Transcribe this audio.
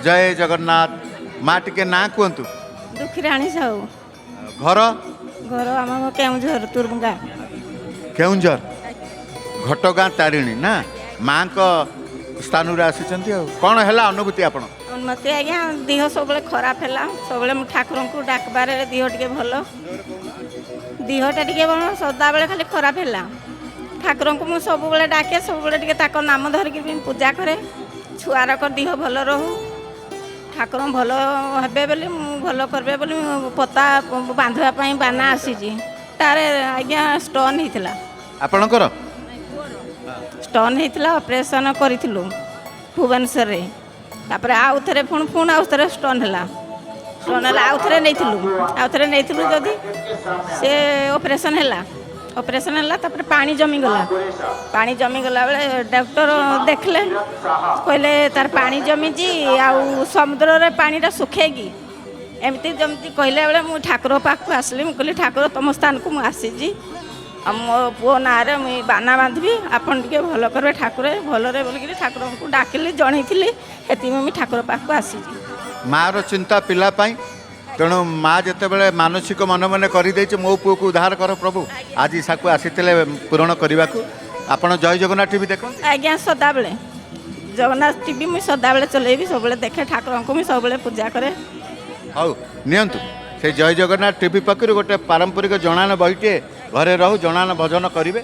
जय जगन्नाथ माँ टिके ना कहतु दुखीराणी साहू घर घर आम केउझर तुरमुगा केउंझर घटगाँ तारिणी ना माँ को स्थान आसी कौन है अनुभूति आपण उन्नति आज्ञा देह सब खराब है सब ठाकुर को डाकबार देह टे भल देहटा टे सदा बेले खाली खराब है ठाकुर को मुझे सब डाके सब नाम धरिक पूजा करे छुआर देह भल रहू ठाकुर भल हे बोली भल करबे बोली पता बांधवाई बाना आसी तार आज्ञा स्टोन होता आपणकर स्टोन होता ऑपरेशन करूँ भुवनेश्वर तापर आउ थे पुणी आउ थे स्टोन है स्टोन है आउ थे नहीं जदि से ऑपरेशन है तापर पानी जमीगला पानी जमीगला बेले डॉक्टर देखले कहले तार पानी जमीजी आउ समुद्र रे पानीटा सुखेगी एमती जमती कहले बेले मु ठाकुर पाक आसली मुझे ठाकुर तुम स्थान को मुझे आसीजी मो पुओ ना मुझे बाना बांधबी आपन टे भल करेंगे ठाकुर भलरे बोलिक ठाकुर को डाकिली जनईली हेती मुझे ठाकुर पाक आसीजी माँ चिंता पिलापाई तेणु माँ जिते मानसिक मन मन कर मो पु को उद्धार कर प्रभु आज साकू आसी पूरण करने को आपड़ जय जगन्नाथ टीवी देख आज्ञा सदा बेले जगन्नाथ टीवी मुझे सदा बेले चलेबी सब देखे ठाकुर को मुझे सब पूजा करे हौ नियंतु से जय जगन्नाथ टीवी पाखु गोटे पारंपरिक जनान बहीटे घरे रहू जनान भजन करेंगे।